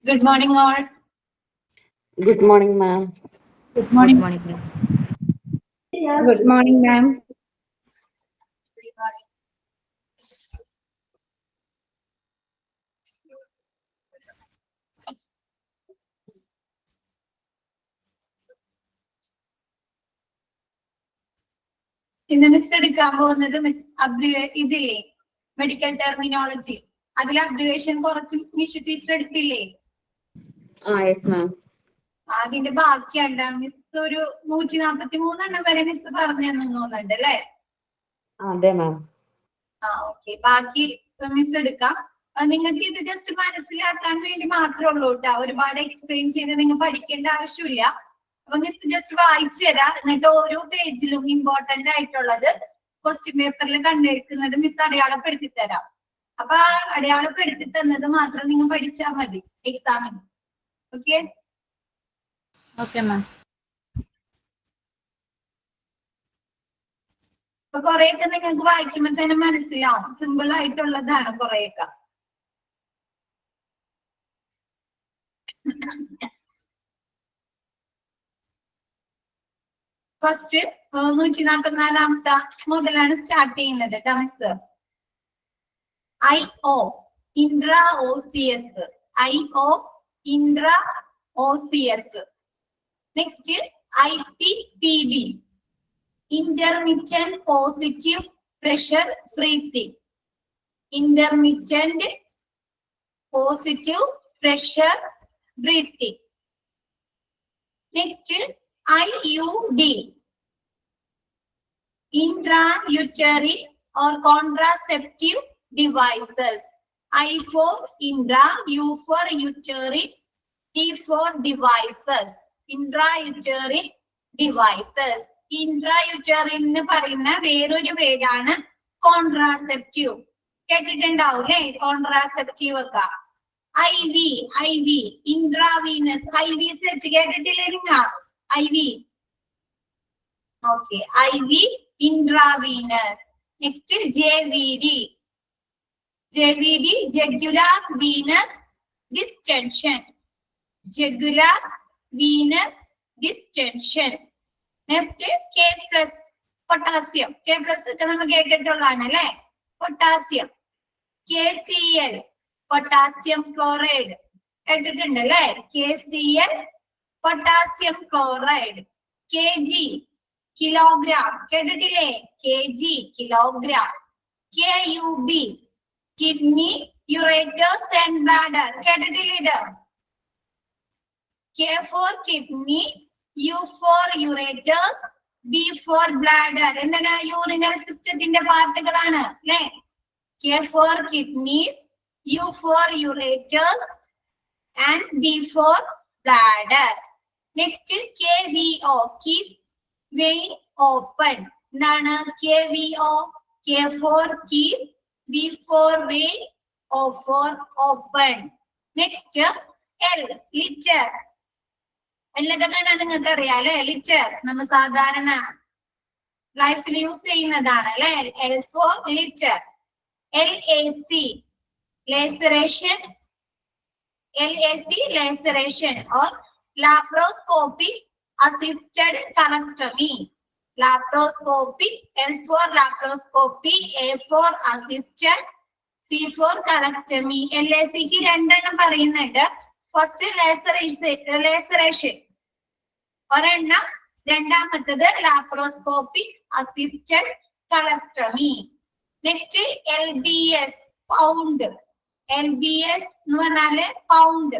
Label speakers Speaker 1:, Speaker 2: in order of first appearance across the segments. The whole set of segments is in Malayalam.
Speaker 1: Good morning, all.
Speaker 2: Good morning, ma'am.
Speaker 1: Good
Speaker 3: Good
Speaker 1: morning.
Speaker 3: morning, miss.
Speaker 4: Good morning, ma'am.
Speaker 1: ഇന്ന് മിസ് എടുക്കാൻ പോകുന്നത് ഇതില്ലേ മെഡിക്കൽ ടെർമിനോളജി. അതിൽ അബ്രിവേഷൻ കുറച്ച് മിസ് ടീച്ചർ എടുത്തില്ലേ?
Speaker 2: Yes, ma'am.
Speaker 1: അതിന്റെ ബാക്കിയുണ്ട്. മിസ് ഒരു 143 വരെ മിസ് പറഞ്ഞു തോന്നുന്നുണ്ട് അല്ലേ?
Speaker 2: അതെ മാം.
Speaker 1: ഓക്കെ, ബാക്കി മിസ് എടുക്കാം. നിങ്ങൾക്ക് ഇത് ജസ്റ്റ് മനസ്സിലാക്കാൻ വേണ്ടി മാത്രമേ ഉള്ളൂ കേട്ടോ. ഒരുപാട് എക്സ്പ്ലെയിൻ ചെയ്ത് നിങ്ങൾ പഠിക്കേണ്ട ആവശ്യമില്ല. അപ്പൊ മിസ് ജസ്റ്റ് വായിച്ചു തരാം. എന്നിട്ട് ഓരോ പേജിലും ഇമ്പോർട്ടന്റ് ആയിട്ടുള്ളത് ക്വസ്റ്റ്യൻ പേപ്പറിൽ കണ്ടെടുക്കുന്നത് മിസ് അടയാളപ്പെടുത്തി തരാം. അപ്പൊ ആ അടയാളപ്പെടുത്തി തന്നത് മാത്രം നിങ്ങൾ പഠിച്ചാൽ മതി എക്സാമിന്. ഓക്കെ?
Speaker 3: Okay, ma'am.
Speaker 1: അപ്പൊ കുറെയൊക്കെ നിങ്ങൾക്ക് വായിക്കുമ്പോൾ തന്നെ മനസ്സിലാവും. സിമ്പിൾ ആയിട്ടുള്ളതാണ് കുറെയൊക്കെ. ഫസ്റ്റ് 144 മുതലാണ് സ്റ്റാർട്ട് ചെയ്യുന്നത് കേട്ടോ miss. IO intra OCS. IO intra OCS. Next IPPB intermittent positive pressure breathing. Intermittent positive pressure breathing. Next, IUD intrauterine or contraceptive devices. I for intra, U for uterine, T for devices. Intrauterine devices. Intrauterine എന്ന് പറയുന്ന വേറൊരു പേരാണ് കോൺട്രാസെപ്റ്റീവ്. കേട്ടിട്ടുണ്ടാവൂലേ കോൺട്രാസെപ്റ്റീവ് ഒക്കെ. IV intravenous. IV സെറ്റ് കേട്ടിട്ടില്ലേ നിങ്ങൾ? IV. Okay, IV intravenous. Next JVD jugular venous distension. Jugular venous distension. Next K plus potassium. K plus ഒക്കെ നമ്മൾ കേട്ടിട്ടുള്ളതാണ് അല്ലെ? പൊട്ടാസ്യം. KCl പൊട്ടാസ്യം ക്ലോറൈഡ് കേട്ടിട്ടുണ്ട് അല്ലെ? KCl potassium chloride. KG kilogram കേട്ടിട്ടില്ലേ? KG kilogram. KUB kidney ureters and bladder കേട്ടിട്ടില്ലേ ഇത്? K for kidney, U for ureters, B for bladder. എന്താണ്? യൂറിനൽ സിസ്റ്റത്തിന്റെ പാർട്ടുകളാണ് അല്ലെ? K for kidneys, U for ureters and B for bladder. Next is KVO, keep vein open. എന്താണ്? KVO, K for keep, V for vein, O for open. Next L, liter. എന്നൊക്കെ കണ്ടാൽ നിങ്ങൾക്ക് അറിയാം അല്ലെ? ലിറ്റർ നമ്മൾ സാധാരണ ലൈഫിൽ യൂസ് ചെയ്യുന്നതാണ് അല്ലെ? L for litre. LAC laceration. LAC laceration or laparoscopic assisted colectomy. Laparoscopic. L for laparoscopy, A for assisted, C for colectomy. LAC ക്ക് രണ്ടെണ്ണം പറയുന്നുണ്ട്. ഫസ്റ്റ് ലേസറേഷൻ ഒരെണ്ണം, രണ്ടാമത്തത് laparoscopic assisted colectomy. Next LBS pound. LBS എന്ന് പറഞ്ഞാല് pound.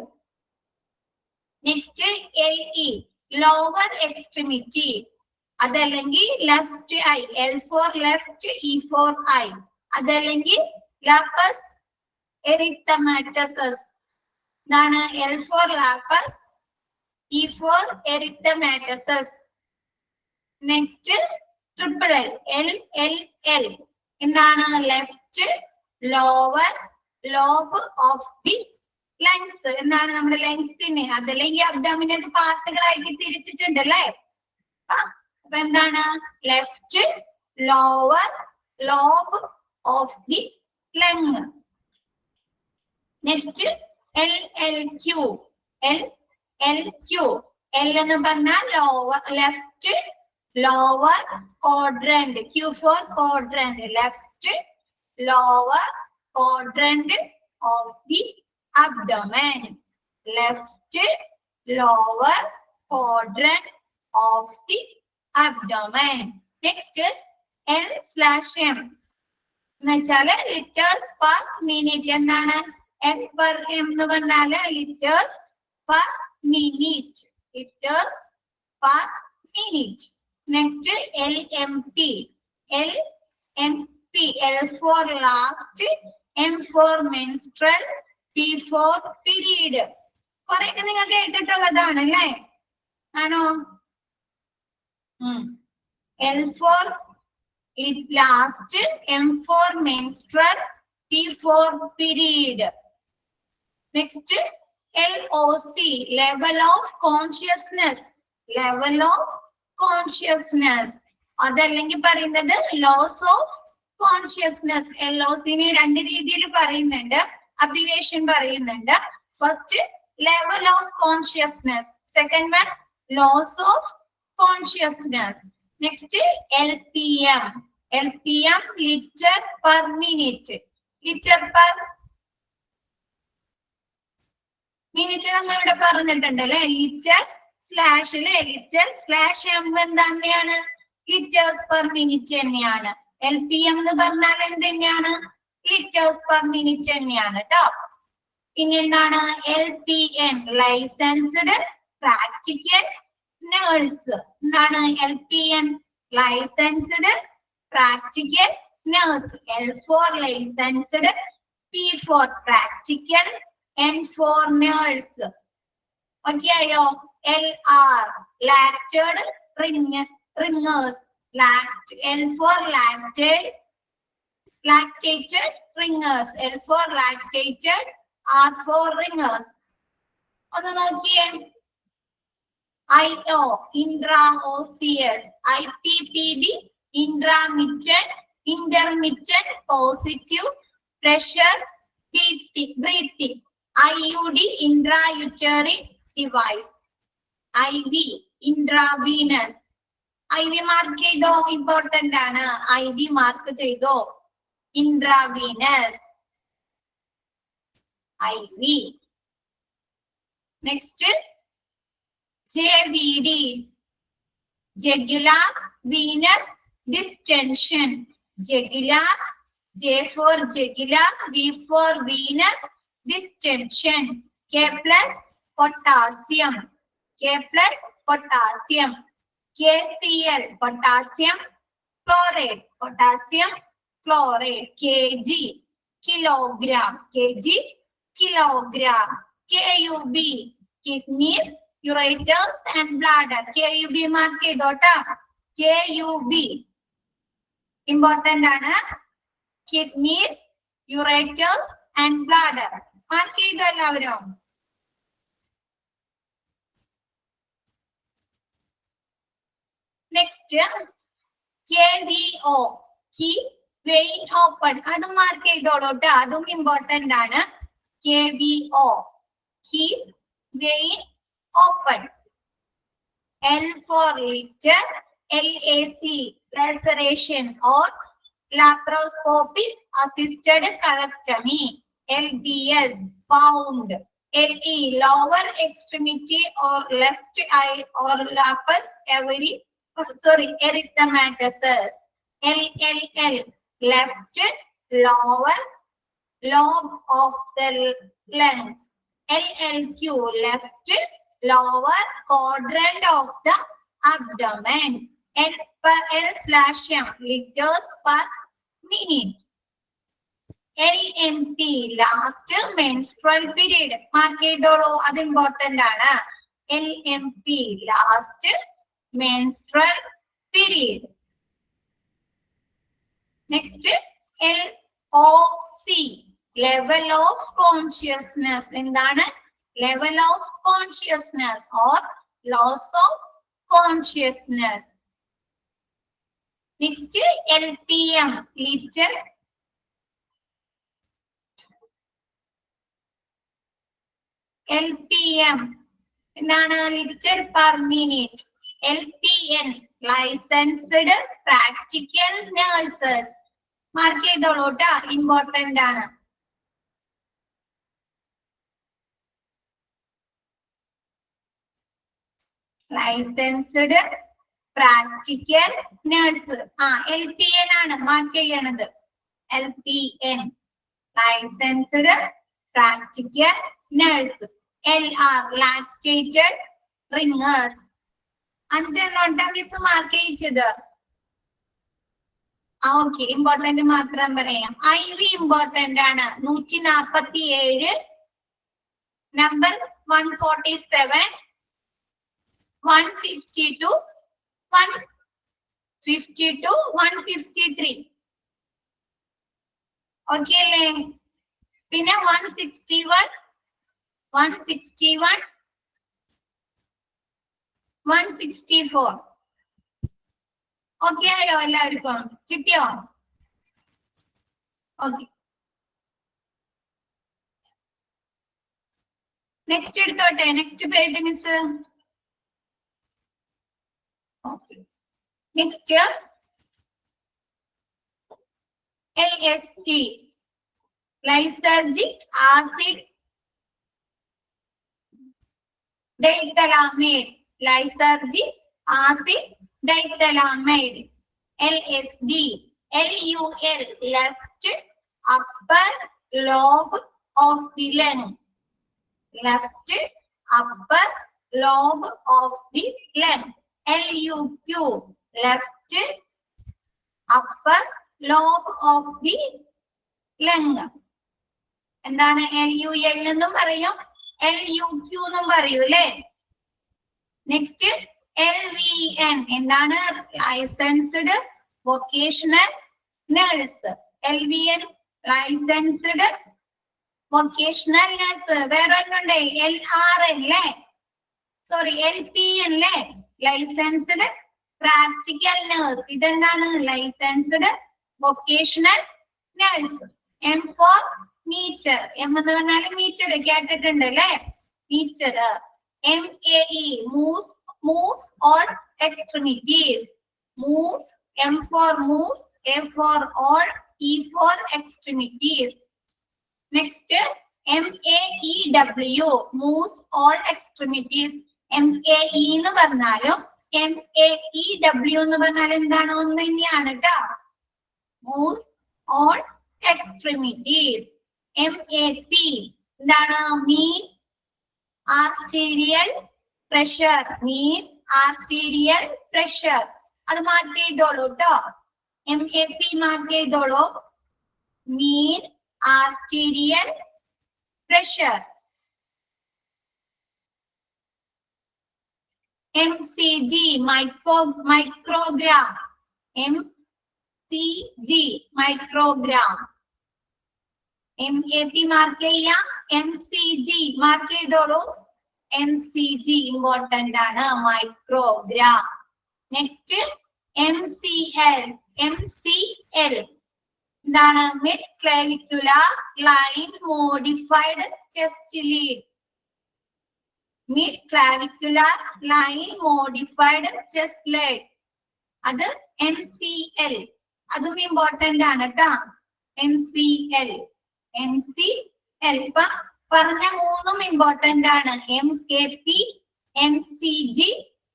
Speaker 1: Next LE lower extremity. അതല്ലെങ്കിൽ left eye. L for left, E for eye. അതല്ലെങ്കിൽ ലാപ്പസ് എറിത്തമാറ്റസസ്. എന്താണ്? L for lupus, E for erythematosus. Next triple L. എന്താണ്? Left lower lobe of the lungs. എന്താണ്? നമ്മുടെ ലങ്സിന് അതല്ലെങ്കിൽ അബ്ഡോമിനൽ പാർട്ടുകളായിട്ട് തിരിച്ചിട്ടുണ്ട് അല്ലേ? അപ്പൊ എന്താണ്? Left lower lobe of the lung. Next LLQ. LLQ. L എന്ന് പറഞ്ഞാൽ lower left lower quadrant. Q for quadrant. Left lower quadrant of the abdomen. Left lower quadrant of the abdomen. Next, L/M. എന്നുവെച്ചാല് liters per minute. എന്താണ് L per M എന്ന് പറഞ്ഞാല് liters per minute. Liters per minute. Next, LMP. LMP. L for last, M for menstrual, P for period. കുറെയൊക്കെ നിങ്ങൾ കേട്ടിട്ടുള്ളതാണ് അല്ലേ? ആണോ? L for last, M for menstrual, P for period. Next, LOC, level of consciousness. Level of consciousness. അതല്ലെങ്കിൽ പറയുന്നത് loss of consciousness. LOC നെ രണ്ട് രീതിയിൽ പറയുന്നുണ്ട്, അബ്രിവേഷൻ പറയുന്നുണ്ട്. First level of consciousness. Second one, loss of consciousness. Next, LPM. LPM, liter per minute. Liter per minute നമ്മൾ ഇവിടെ പറഞ്ഞിട്ടുണ്ട് അല്ലെ. ലിറ്റർ സ്ലാഷില് ലിറ്റർ സ്ലാഷ് എം എന്താണ്? ലിറ്റേഴ്സ് പെർ മിനിറ്റ് തന്നെയാണ്. LPM എന്ന് പറഞ്ഞാൽ എന്ത് തന്നെയാണ്? ലിറ്റേഴ്സ് പെർ മിനിറ്റ് തന്നെയാണ് കേട്ടോ. പിന്നെ എന്താണ്? LPN, licensed practical nurse. എന്താണ് LPN? Licensed practical nurse. L for licensed, P for practical, N for nurse. Okay ayo. LR, lacted ringers. L for lactated ringers. L for lactated, R for ringers. ഒന്ന് നോക്കിയേ. IO, intraosseous. IPPB, intermittent positive pressure breathing. IUD, intrauterine device. IV, intravenous. IV mark ചെയ്തോ? ഇമ്പോർട്ടന്റ് ആണ്. IV മാർക്ക് ചെയ്തോ? Intravenous. IV. Next, JVD, jugular venous distension. Jugular, J for jugular, V for venous distension. K plus potassium. K plus potassium. KCl, potassium chloride. Potassium chloride. Kg, kilogram. Kg, kilogram. KUB, kidneys, ureters and bladder. KUB mark ചെയ്തോട്ടാ. KUB important ആണ്. Kidneys, ureters and bladder. Mark ചെയ്തോ എല്ലാവരും? Next, KVO, key vein open. അത് മാർക്ക് ചെയ്തോളൂട്ടോ, അതും ഇമ്പോർട്ടന്റ് ആണ്. KVO, key vein open. L for liter, LAC, laceration or laparoscopic assisted colectomy. LBS, bound. LE, lower extremity or left eye or lapus erythematosus. LLL, left lower lobe of the lungs. LLQ, left lower quadrant of the abdomen. L/M, liters per minute. LMP, last menstrual period. Mark ചെയ്തോളൂ, അത് ഇമ്പോർട്ടന്റ് ആണ്. LMP, last menstrual period. Next, LOC, level of consciousness. എന്താണ്? Level of consciousness or loss of consciousness. Next, LPM, liter LPM എന്താണ് litre per minute. LPN licensed practical nurses. Mark ചെയ്തോളൂ ട്ടാ, ഇമ്പോർട്ടന്റ് ആണ്. Licensed practical nurse. LPN ആണ് മാർക്ക് ചെയ്യണത്. LPN licensed practical nurse. LR lactated Ringer's. 5 miss mark ചെയ്യിച്ചത്. ഓക്കെ, ഇമ്പോർട്ടന്റ് മാത്രം പറയാം. IV ഇമ്പോർട്ടന്റ് ആണ്. 147, നമ്പർ 147, 152, 152, 153. ഓക്കെ അല്ലേ? പിന്നെ 161, 161, 164. ഓക്കെ ആയോ എല്ലാവർക്കും? കിട്ടിയോ? ഓക്കെ, നെക്സ്റ്റ് എടുത്തോട്ടെ. Next page miss. Okay, next LST lysergic acid diethylamide. Lysergic acid diethylamide. LSD LUL left upper lobe of the lung. Left upper lobe of the lung. LUQ left upper lobe of the lung. എന്താണ് LUL എന്നും പറയും, LUQ എന്നും പറയൂ അല്ലേ? നെക്സ്റ്റ് LVN എന്താണ് licensed vocational nurse. LVN licensed vocational nurse. വേറെ ഒന്നുണ്ട് LRN അല്ലേ, സോറി LPN അല്ലേ, ലൈസൻസ്ഡ് പ്രാക്ടിക്കൽ നഴ്സ്. ഇതെന്താണ് licensed vocational nurse. M for metre. M എന്ന് പറഞ്ഞാൽ മീറ്റർ കേട്ടിട്ടുണ്ട് അല്ലേ, metre. MAE moves all extremities. Moves. M for moves, A for all, E for extremities. Next MAEW moves all extremities. MAE എന്ന് പറഞ്ഞാലും MAEW എന്ന് പറഞ്ഞാൽ എന്താണ്? ഒന്ന് തന്നെയാണ് ട്ടോ. Moves all extremities. MAP എന്താണ്? mean arterial pressure. mean arterial pressure. അത് മാർക്ക് ചെയ്തോളൂ ട്ടോ. MAP മാർക്ക് ചെയ്തോളൂ. mean arterial pressure. MCG microgram. MCG microgram. MAP mark ചെയ്യാം, MCG മാർക്ക് ചെയ്തോളൂ. MCG ഇമ്പോർട്ടന്റ് ആണ്, മൈക്രോഗ്രാം. Next MCL. MCL എന്താണ്? Mid clavicular line modified chest lead. Mid clavicular line modified chest lead. അത് MCL. അതും ഇമ്പോർട്ടന്റ് ആണ് ട്ടോ. MCL. MCL ഇപ്പൊ പറഞ്ഞ മൂന്നും ഇമ്പോർട്ടന്റ് ആണ്. MAP, MCG,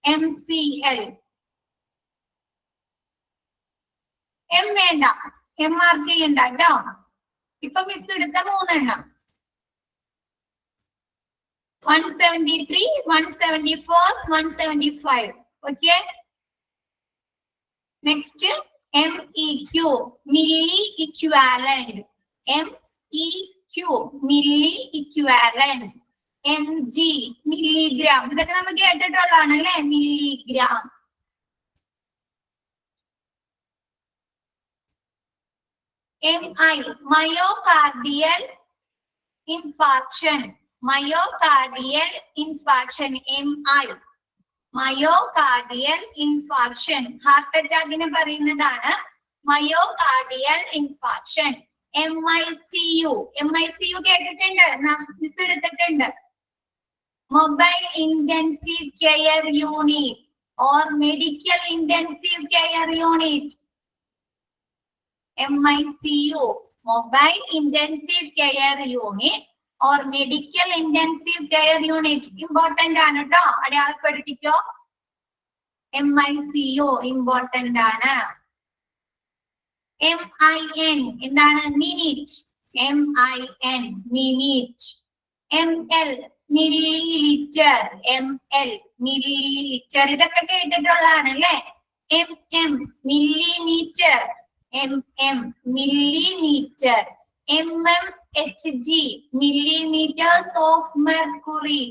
Speaker 1: MCL. M വേണ്ട, M മാർക്ക് ചെയ്യണ്ട ട്ടോ. ഇപ്പൊ മിസ് എടുത്ത മൂന്നെണ്ണം 173, 174, 175. Okay, next MEQ milli equivalent. MEQ milli equivalent. MG milligram. ഇതൊക്കെ നമുക്ക് കേട്ടിട്ടുള്ളതാണ് അല്ലെ, milligram. MI myocardial infarction. Myocardial infarction. MI myocardial infarction. Heart അറ്റാക്കിനെ പറയുന്നതാണ് myocardial infarction. MICU. MICU കേട്ടിട്ടുണ്ട്, മിസ് എടുത്തിട്ടുണ്ട്. mobile intensive care unit or medical intensive care unit. MICU, mobile intensive care unit or medical intensive care unit. Important ആണ് ട്ടോ. അടയാളപ്പെടുത്തിക്കോ. MICU important ആണ്. MIN എന്താണ്? minute. MIN minute. ML milliliter. ML milliliter. ഇതൊക്കെ കേട്ടിട്ടുള്ളതാണ് അല്ലേ? MM millimeter. MM millimeter. mmHg millimeters of mercury.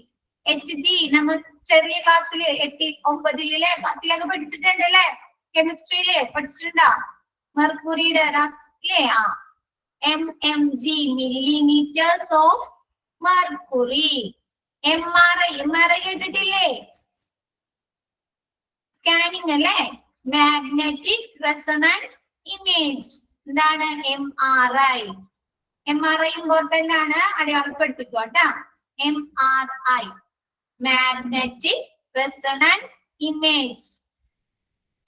Speaker 1: HG നമ്മൾ ചെറിയ ക്ലാസ്സിൽ 8 9 10 പഠിച്ചിട്ടുണ്ടല്ലേ? കെമിസ്ട്രിയില് പഠിച്ചിട്ടുണ്ടോ? മെർക്കുറിയുടെ അല്ലേ? mmg millimeters of mercury. MRI കേട്ടിട്ടില്ലേ? സ്കാനിങ് അല്ലേ? Magnetic resonance image. എന്താണ് MRI? MRI ഇമ്പോർട്ടന്റ് ആണ്, അടയാളപ്പെടുത്തിക്കോ ട്ടാ. MRI magnetic resonance image.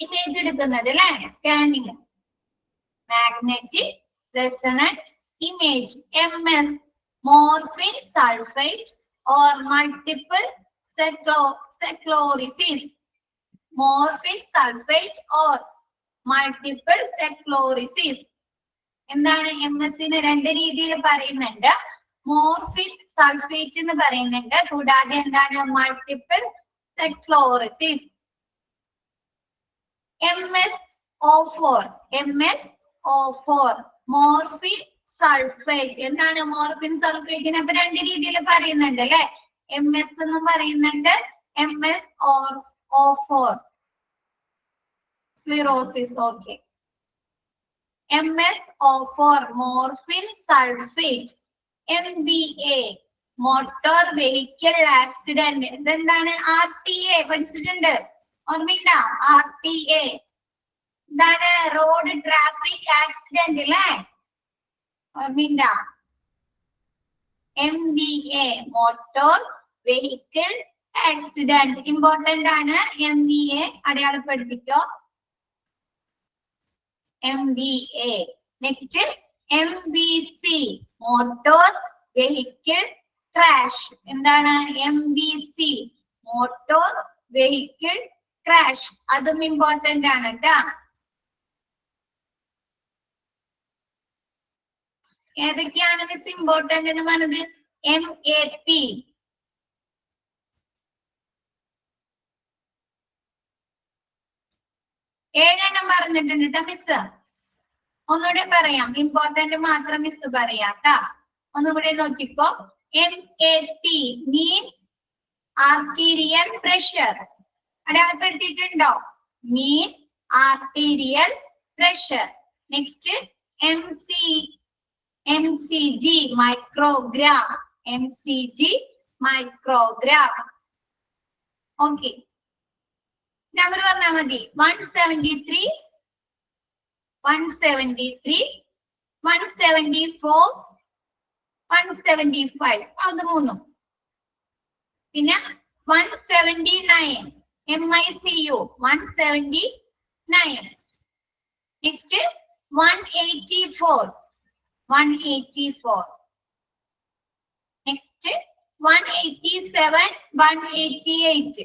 Speaker 1: Image എടുക്കുന്നത് അല്ലേ? Scanning. Magnetic resonance image. MS morphine sulphate or multiple sclerosis. Morphine sulfate or multiple sclerosis. എന്താണ്? MS-ന് രണ്ട് രീതിയിൽ പറയുന്നുണ്ട്. മോർഫിൻ സൾഫേറ്റ് എന്ന് പറയുന്നുണ്ട്, കൂടാതെ എന്താണ്? Multiple sclerosis. MSO4 morphine sulphate. എന്താണ് മോർഫിൻ സൾഫേറ്റിനെ അപ്പൊ രണ്ട് രീതിയിൽ പറയുന്നുണ്ട് അല്ലെ? MS എന്നും പറയുന്നുണ്ട്, MSO4 sclerosis. Okay. MSO4 morphine sulphate. MVA motor vehicle accident. ഇതെന്താണ്? RTA പഠിച്ചിട്ടുണ്ട്, ഓർമ്മയുണ്ടോ? RTA എന്താണ്? റോഡ് ട്രാഫിക് ആക്സിഡന്റ് അല്ലേ? ഓർമ്മയുണ്ടോ? MVA motor vehicle accident important ആണ്. MVA അടയാളപ്പെടുത്തിക്കോ. MVA. Next MVC motor vehicle crash. എന്താണ്? MVC motor vehicle crash. അതും ഇമ്പോർട്ടന്റ് ആണ് ട്ടാ. ഏതൊക്കെയാണ് മിസ് ഇമ്പോർട്ടന്റ് എന്ന് പറഞ്ഞത്? MAP ഏഴെണ്ണം പറഞ്ഞിട്ടുണ്ട് ട്ടോ മിസ്. ഒന്നുകൂടെ പറയാം, ഇമ്പോർട്ടന്റ് മാത്രം മിസ് പറയാം ട്ടാ. ഒന്നുകൂടെ നോക്കിക്കോ. MAP mean arterial pressure. അടയാളപ്പെടുത്തിയിട്ടുണ്ടോ? Mean arterial pressure. Next MCG microgram. MCG microgram. Okay. Number പറഞ്ഞാൽ മതി. 173 174 175 അത് മൂന്നും. പിന്നെ 179 MICU 179. നെക്സ്റ്റ് 184 184. നെക്സ്റ്റ് 187 188.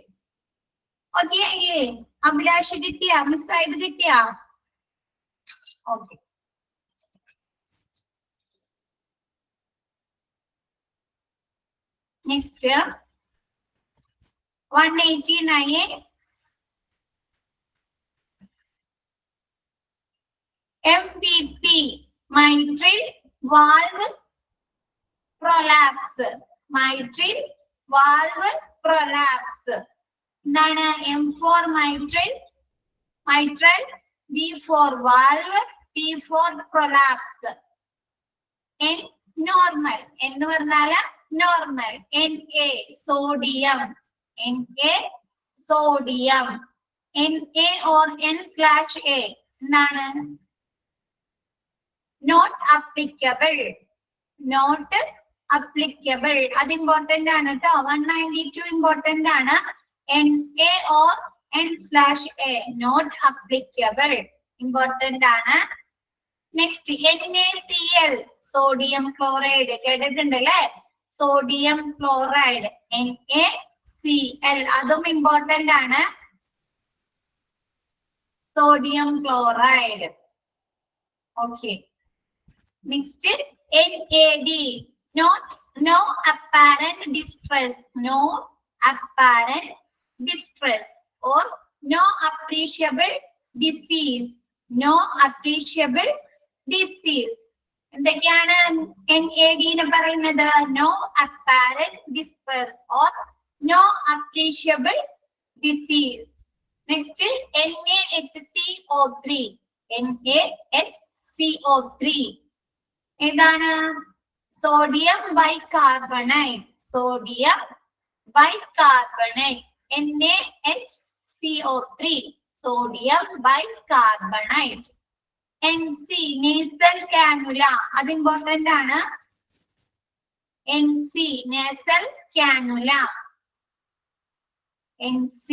Speaker 1: ഓക്കെ അല്ലേ? അഭിലാഷ് കിട്ടിയാ? മിസ്സായത് കിട്ടിയാ? Okay. Next 189 MVP mitral valve prolapse. mitral valve prolapse. എന്താണ്? M4 mitral, V4 valve, P4 prolapse. N normal എന്ന് പറഞ്ഞാല് normal. NA sodium. NA sodium. NA or N/A എന്താണ്? Not applicable. Not applicable. അത് important ആണ് കേട്ടോ. 192 important ആണ്. NA or N/A not applicable. Important ആണ്. Next NaCl sodium chloride കേട്ടിട്ടുണ്ട് അല്ലേ? sodium chloride NaCl അതും important ആണ്. sodium chloride. Okay. Next NaD no apparent distress, no apparent distress or no appreciable disease, no appreciable disease. എന്തൊക്കെയാണ് NaD എന്ന് പറയുന്നത്? no apparent distress or no appreciable disease. Next NaHCO3 NaHCO3 ഏതാണ്? sodium bicarbonate, sodium bicarbonate NaHCO3 sodium bicarbonate. NC nasal cannula അത് important ആണ്. NC nasal cannula, NC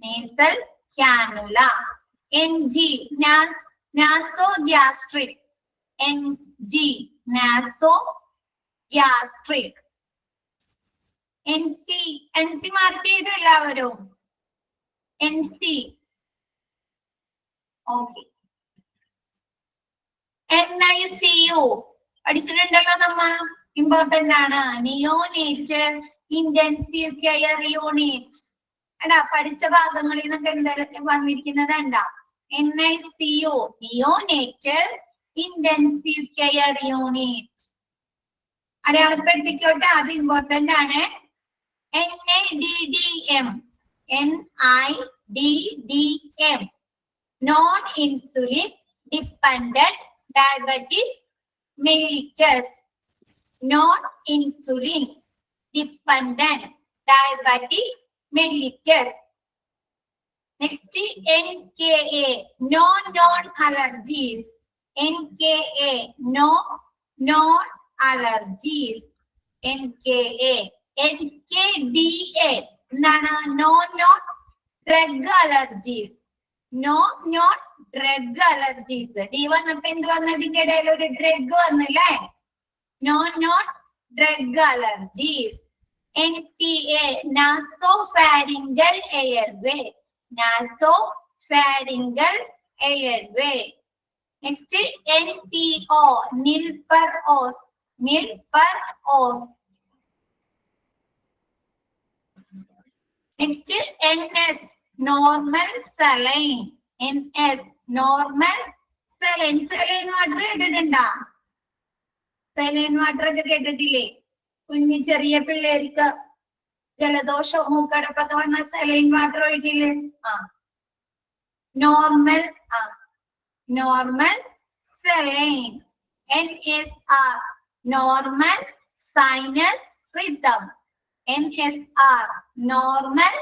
Speaker 1: nasal cannula. NG nasogastric, NG nasogastric. NC mark ചെയ്തു എല്ലാവരും? NC. ഓക്കെ. NICU പഠിച്ചിട്ടുണ്ടല്ലോ നമ്മ. ഇമ്പോർട്ടന്റ് ആണ്. Neonate intensive care unit. എടാ പഠിച്ച ഭാഗങ്ങളിൽ നിന്നൊക്കെ എന്തൊക്കെ വന്നിരിക്കുന്നത് ഉണ്ടാ? NICU neonate intensive care unit. അടയാളപ്പെടുത്തിക്കോട്ടെ, അത് ഇമ്പോർട്ടന്റ് ആണ്. NIDDM NIDDM non insulin dependent diabetes mellitus, non insulin dependent diabetes mellitus. Next NKA no non allergies, NKA no non allergies, NKA. NKDA എന്താണ്? no non drug allergies, no non drug allergies. D വന്നപ്പോ എന്ത് വന്നതിന്റെ ഇടയിൽ ഒരു ഡ്രഗ് വന്നില്ലേ? no non drug allergies. NPA nasopharyngeal airway, nasopharyngeal airway. Next NPO nil per os, nil per os. Next NS normal saline, NS normal saline. saline water കേട്ടിട്ടുണ്ടാ? saline water ഒക്കെ കേട്ടിട്ടില്ലേ? കുഞ്ഞു ചെറിയ പിള്ളേർക്ക് ജലദോഷം മൂക്കടപ്പൊക്കെ വന്ന saline water ഒഴിക്കില്ലേ? Normal normal saline. NSR normal sinus rhythm, NSR normal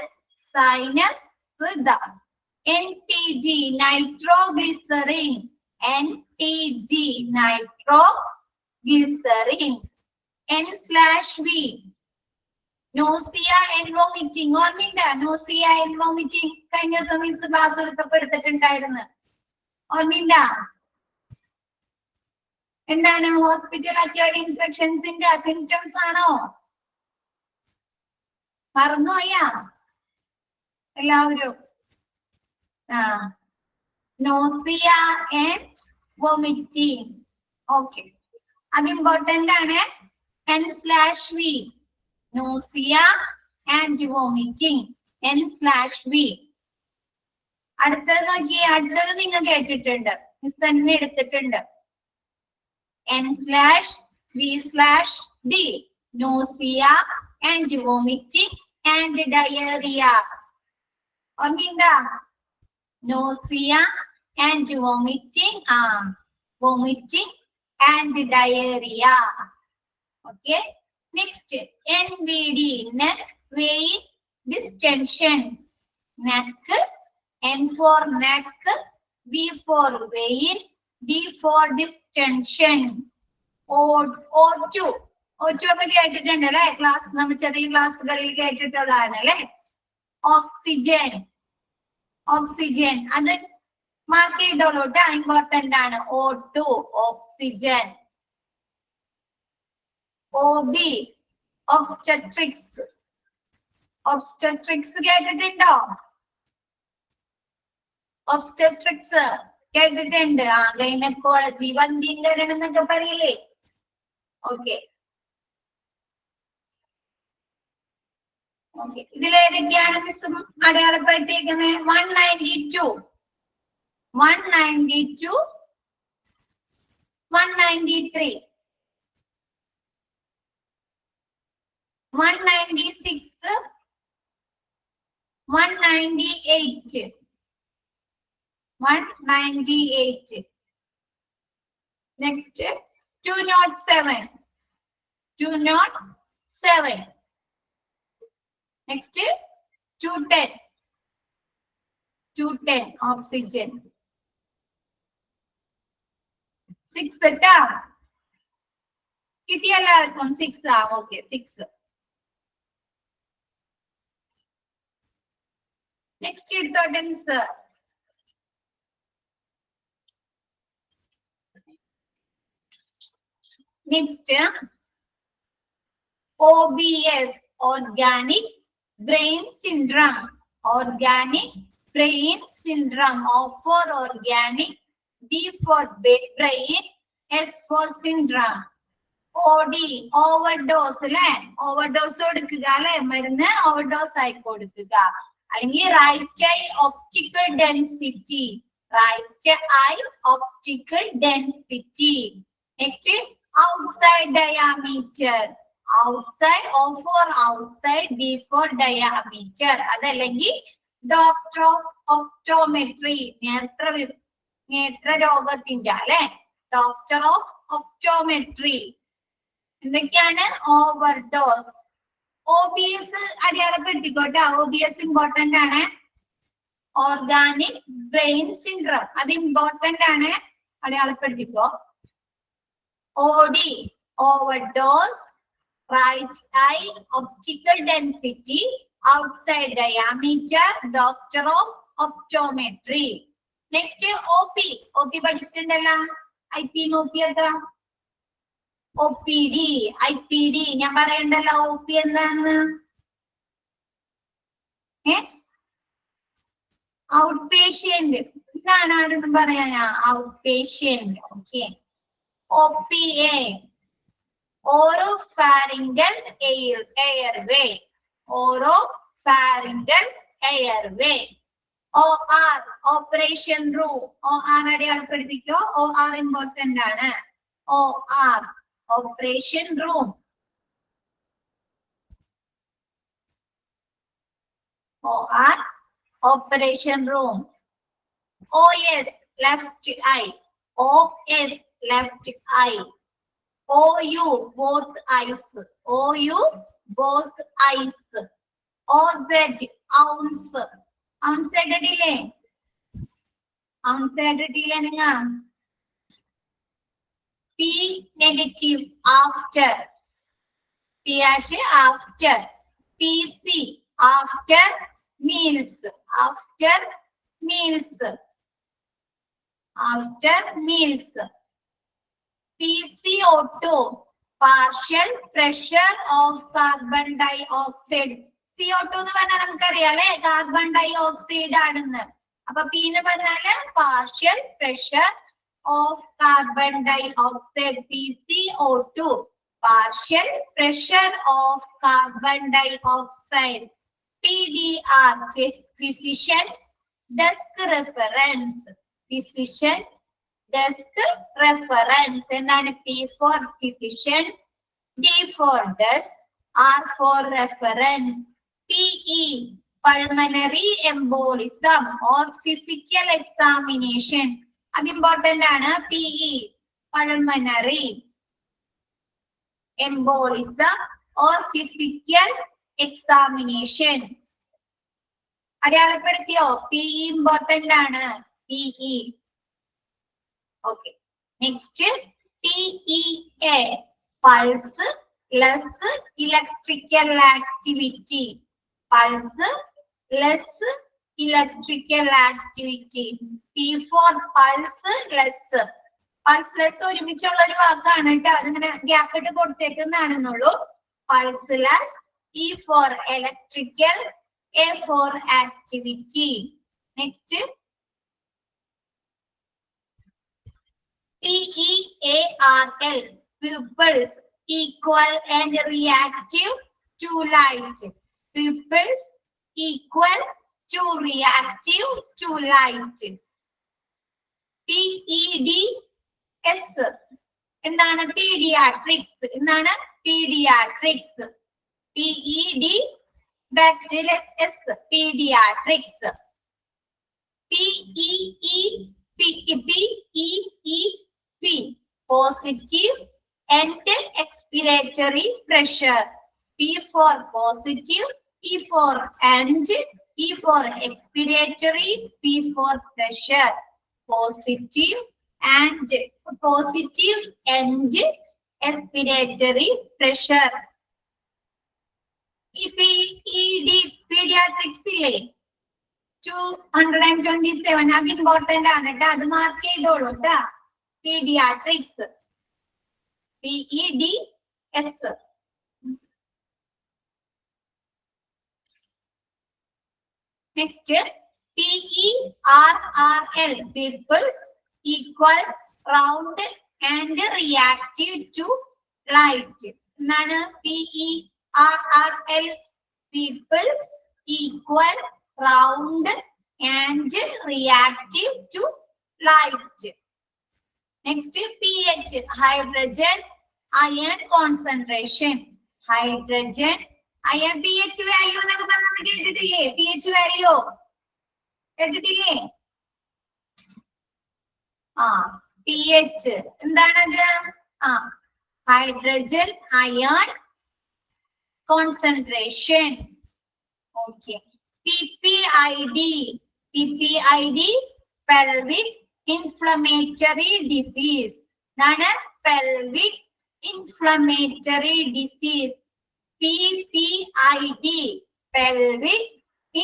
Speaker 1: sinus rhythm. NTG nitroglycerin, NTG nitroglycerin. N/V nausea and vomiting. ഓർമ്മയുണ്ടോ? nausea and vomiting കഴിഞ്ഞ ദിവസം മിസ് ക്ലാസ് എടുത്തപ്പോ എടുത്തിട്ടുണ്ടായിരുന്നു. ഓർമ്മയുണ്ടോ? എന്താണ്? ഹോസ്പിറ്റൽ അക്വയർഡ് ഇൻഫെക്ഷൻസിന്റെ സിംറ്റംസ് ആണോ? മറന്നുപോയാ എല്ലാവരും? nausea and vomiting. Okay, അത് ഇമ്പോർട്ടന്റ് ആണ്. N/V nausea and vomiting, N/V. അടുത്തത് നോക്കിയേ, അടുത്തത് നിങ്ങൾ കേട്ടിട്ടുണ്ട്, മിസ് തന്നെ എടുത്തിട്ടുണ്ട്. N/V/D nausea and vomiting and diarrhea. ഓർമ്മയുണ്ടോ? nausea and vomiting, vomiting and diarrhea. Okay. Next NVD neck vein distension. Neck, N for neck, V for vein, D for distension. O2 O2 ഒക്കെ കേട്ടിട്ടുണ്ട് അല്ലെ? ക്ലാസ് നമ്മൾ ചെറിയ ക്ലാസ്സുകളിൽ കേട്ടിട്ടുള്ളതാണ് അല്ലെ? ഓക്സിജൻ ഓക്സിജൻ അത് മാർക്ക് ചെയ്തോളൂ കേട്ടോ, ഇമ്പോർട്ടന്റ് ആണ്. O2 oxygen. OB obstetrics. Obstetrics കേട്ടിട്ടുണ്ടോ? ഒബ്സ്റ്റട്രിക്സ് കേട്ടിട്ടുണ്ട്. ഗൈനക്കോളജി, വന്ധ്യംകരണം എന്നൊക്കെ പറയില്ലേ? Okay okay. ഇതിലേതൊക്കെയാണ് മിസ് അടയാളപ്പെടുത്തിയിരിക്കുന്നത്? 192 192 193 196 198 198. Next 207 207. Next 210 210 oxygen. 6 ട്ടാ കിട്ടിയല്ലാവർക്കും 6 ആ. ഓക്കെ 6. നെക്സ്റ്റ് എടുത്തോട്ടെ miss. Next OBS organic brain syndrome. Organic brain syndrome. O for organic, B for brain, S for syndrome. OD overdose അല്ലെ? ഓവർഡോസ് കൊടുക്കുക അല്ലെ? മരുന്ന് ഓവർഡോസ് ആയി കൊടുക്കുക. അല്ലെങ്കിൽ right eye optical density. Right eye optical density. Next outside diameter. Outside, O for outside, D for diameter. അതല്ലെങ്കിൽ ഡോക്ടർ ഓഫ് ഒപ്റ്റോമെട്രി, നേത്രരോഗത്തിന്റെ അല്ലെ? Doctor of optometry. എന്തൊക്കെയാണ്? ഓവർഡോസ്. OBS അടയാളപ്പെടുത്തിക്കോട്ടെ. OBS ഇമ്പോർട്ടന്റ് ആണ്. ഓർഗാനിക് ബ്രെയിൻ സിൻഡ്രോം അത് ഇമ്പോർട്ടന്റ് ആണ്, അടയാളപ്പെടുത്തിക്കോ. OD overdose, right eye optical density, outside diameter, doctor of optometry. Next OP. OP പഠിച്ചിട്ടുണ്ടല്ലോ. IP OP എന്താ? OPD IPD ഞാൻ പറയണ്ടല്ലോ. OP എന്താണെന്ന്? Out patient. ഇതാണ് ആരെന്ന് പറയാനാ? Out patient. Okay. OPA oropharyngeal airway. Oropharyngeal airway. OR operation room. OR അടയാളപ്പെടുത്തിക്കോ. OR important ആണ്. OR operation room. OR operation room. OS left eye. OS left eye. OU both eyes. OU both eyes. OZ ounce. Ounce കേട്ടിട്ടില്ലേ? Ounce കേട്ടിട്ടില്ലേ നിങ്ങ? P negative after. P after. PC after meals. After meals. After meals. PCO2 partial pressure of carbon dioxide. CO2 എന്ന് പറഞ്ഞാൽ നമുക്കറിയാം അല്ലെ? കാർബൺ ഡൈ ഓക്സൈഡ് ആണെന്ന്. അപ്പൊ P എന്ന് പറഞ്ഞാല് partial pressure of carbon dioxide. PCO2 partial pressure of carbon dioxide. PDR physician's desk reference. Physician's desk reference. എന്താണ്? P for physicians, D for desk, R for reference. PE pulmonary embolism or physical examination. അത് ഇമ്പോർട്ടന്റ് ആണ്. PE pulmonary embolism or physical examination. അടയാളപ്പെടുത്തിയോ? PE important ആണ്. PE. Okay. Next PEA pulse less electrical activity. Pulse, less electrical activity. P for pulse less. Pulse less ഒരുമിച്ചുള്ള ഒരു വാക്കാണ് കേട്ടോ. അതിങ്ങനെ ഗ്യാപ്പ് ഇട്ട് കൊടുത്തേക്കുന്നതാണെന്നുള്ളൂ. Pulse less. E for electrical. A for activity. Next. PEARL. Pupils equal and reactive to light. Pupils equal to reactive to light. PEDS. എന്താണ് pediatrics? എന്താണ് pediatrics? PED bracket S, pediatrics. PEEP, positive and expiratory pressure. P for positive, E for and, E for expiratory, P for pressure. Positive and expiratory pressure. PED pediatrics ഇല്ലേ 227 അത് ഇമ്പോർട്ടന്റ് ആണ് കേട്ടോ. അത് മാർക്ക് ചെയ്തോളൂ കേട്ടോ. Paediatrics PEDS. Next, PERRL. Pupils equal, round and reactive to light. എന്താണ് PERRL? Pupils equal, round and reactive to light. Next, pH, hydrogen ion concentration. Hydrogen ion pH value എന്നൊക്കെ നമ്മൾ കേട്ടിട്ടില്ലേ? pH value കേട്ടിട്ടില്ലേ? pH എന്താണത്? hydrogen ion concentration. Okay. PPID. PPID, pelvic inflammatory disease. Nana pelvic inflammatory disease. PPID, pelvic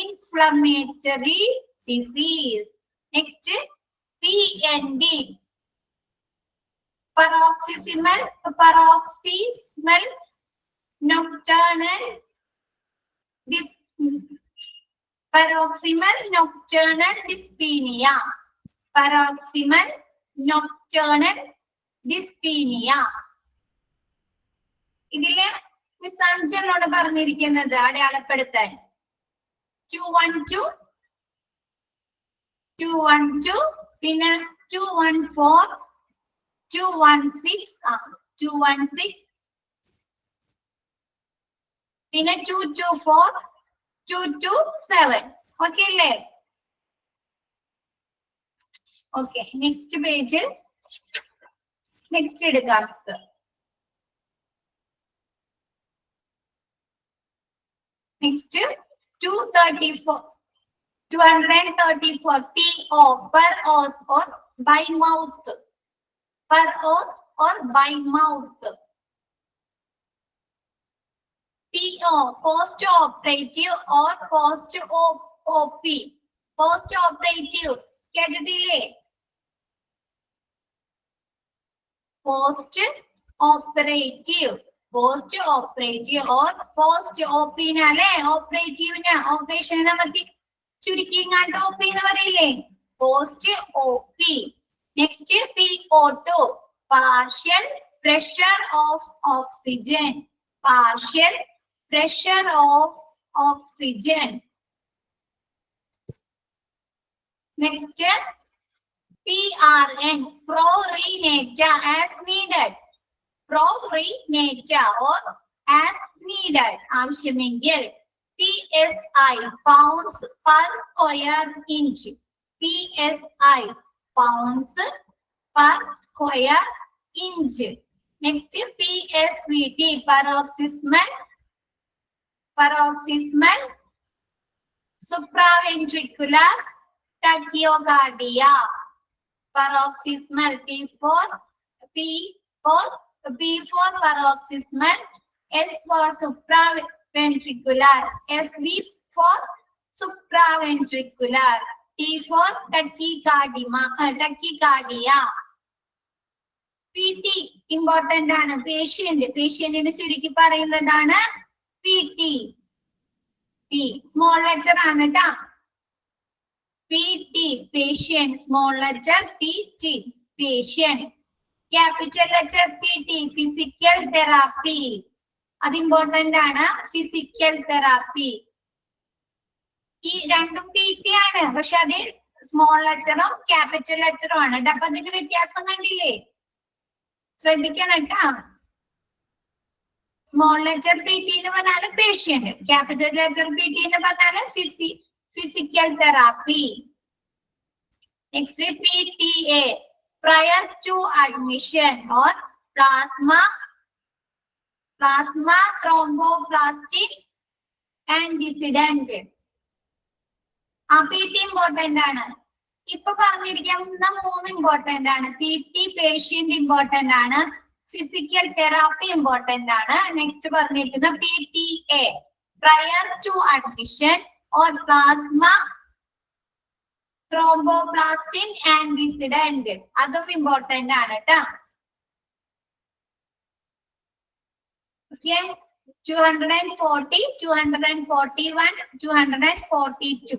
Speaker 1: inflammatory disease. Next, PND, paroxysmal nocturnal paroxysmal nocturnal dyspnea. Paroxysmal nocturnal dyspnea. ഇതില് വിസർജനോട് പറഞ്ഞിരിക്കുന്നത് അടയാളപ്പെടുത്താൻ 212 പിന്നെ 214 216 പിന്നെ 224 227. ഓക്കെ അല്ലേ? Okay, next page. നെക്സ്റ്റ് എടുക്കാം. Next 234 PO, per os or by mouth. Per os or by mouth. PO, post operative or post OP. Post operative കേട്ടിട്ടില്ലേ? Post operative or post OP അല്ലേ? ഓപ്പറേറ്റീവിന് ഓപ്പറേഷൻ നമുക്ക് ചുരുക്കിങ്ങാണ്ട് OP എന്ന് പറയില്ലേ? Post OP. Next, PO2, partial pressure of oxygen. Partial pressure of oxygen. Next, PRN, pro-renata as needed. Pro-renata or as needed. ആവശ്യമെങ്കിൽ. PSI, pounds per square inch. PSI, pounds per square inch. Next, PSVT, paroxysmal supraventricular tachycardia. Paroxysmal, P for paroxysmal S for supraventricular. SV for supraventricular. T for tachycardia. PT important ആണ്. പേഷ്യന്റിനെ ചുരുക്കി പറയുന്നതാണ് PT. P small letter ആണ് ട്ടാ. PT patient, small letter PT patient. Capital letter PT physical therapy. അത് important ആണ്. Physical therapy. ഈ രണ്ടും PT ആണ്. പക്ഷെ അത് സ്മോൾ ലെറ്ററും ക്യാപിറ്റൽ ലെറ്ററും ആണ്. അപ്പൊ അതിന്റെ വ്യത്യാസം കണ്ടില്ലേ? ശ്രദ്ധിക്കണം കേട്ടാ. സ്മോൾ ലെറ്റർ PT എന്ന് പറഞ്ഞാല് പേഷ്യന്റ്, ക്യാപിറ്റൽ ലെറ്റർ PT എന്ന് പറഞ്ഞാല് physical therapy. Next PTA prior to admission or plasma thromboplastic antecedent. ആ PT ഇമ്പോർട്ടന്റ് ആണ്. ഇപ്പൊ പറഞ്ഞിരിക്കുന്ന 3 ഇമ്പോർട്ടന്റ് ആണ്. PT പേഷ്യന്റ് ഇമ്പോർട്ടന്റ് ആണ്, ഫിസിക്കൽ തെറാപ്പി ഇമ്പോർട്ടന്റ് ആണ്. നെക്സ്റ്റ് പറഞ്ഞിരിക്കുന്ന PTA prior to admission or plasma thromboplastic antecedent. അതും ഇമ്പോർട്ടന്റ് ആണ് ട്ടോ. Okay, 240, 241, 242.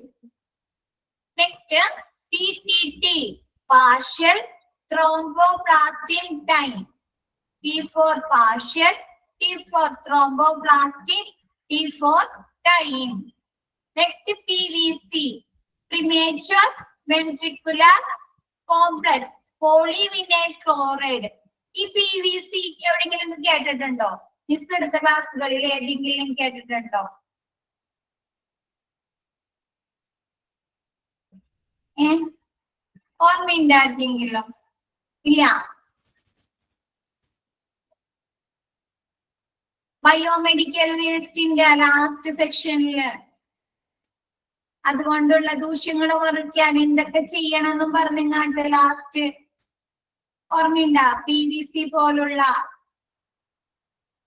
Speaker 1: Next, PTT partial thromboplastic time. T for partial, T for thromboplastic, T for time. Next, PVC premature ventricular complex polyvinyl chloride. ഈ PVC എവിടെയെങ്കിലും കേട്ടിട്ടുണ്ടോ? മിസ് എടുത്ത ക്ലാസ്സുകളിൽ ഏതെങ്കിലും കേട്ടിട്ടുണ്ടോ? ഓർമ്മയുണ്ടായിരുന്നെങ്കിലോ? ഇല്ല. ബയോമെഡിക്കൽ വേസ്റ്റിന്റെ ലാസ്റ്റ് സെക്ഷനില് അതുകൊണ്ടുള്ള ദൂഷ്യങ്ങൾ കുറയ്ക്കാൻ എന്തൊക്കെ ചെയ്യണമെന്നും പറഞ്ഞങ്ങാണ്ട് ലാസ്റ്റ് ഓർമ്മയുണ്ടാ? PVC പോലുള്ള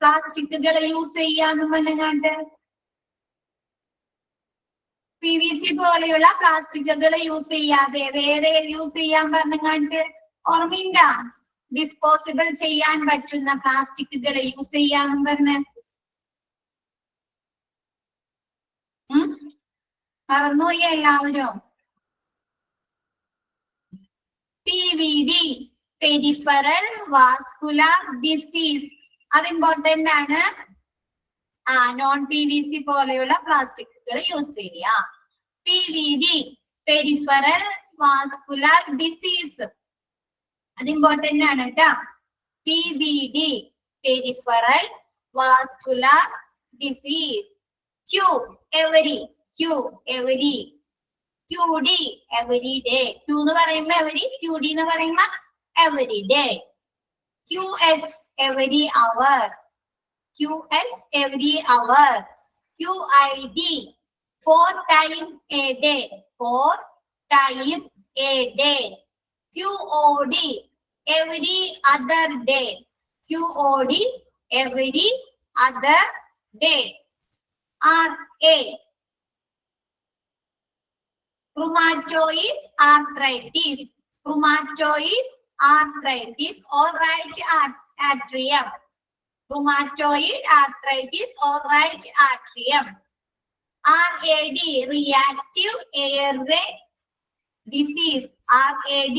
Speaker 1: പ്ലാസ്റ്റിക്കുകൾ യൂസ് ചെയ്യാന്നും പറഞ്ഞങ്ങാണ്ട്, PVC പോലെയുള്ള പ്ലാസ്റ്റിക്കുകൾ യൂസ് ചെയ്യാതെ വേറെ യൂസ് ചെയ്യാൻ പറഞ്ഞങ്ങാണ്ട് ഓർമ്മയുണ്ടാ? ഡിസ്പോസിബിൾ ചെയ്യാൻ പറ്റുന്ന പ്ലാസ്റ്റിക്കുകൾ യൂസ് ചെയ്യാന്നും പറഞ്ഞ് മറന്നുപോയി എല്ലാവരും. PVD പെരിഫറൽ വാസ്കുലർ ഡിസീസ് അത് ഇമ്പോർട്ടന്റ് ആണ്. നോൺ PVC പോലെയുള്ള പ്ലാസ്റ്റിക്കുകൾ യൂസ് ചെയ്യാം. PVD പെരിഫറൽ വാസ്കുലർ ഡിസീസ് അത് ഇമ്പോർട്ടന്റ് ആണ് കേട്ടോ. PVD peripheral vascular disease. Q every, Q every, QD every day. Q എന്ന് പറയുമ്പോ every, QD എന്ന് പറയുമ്പോ every day. QH every hour, QH every hour. QID 4 times a day, 4 times a day. QOD every other day, QOD every other day. RA rheumatoid arthritis, rheumatoid arthritis or right atrium, rheumatoid arthritis or right atrium. RAD reactive airway disease, RAD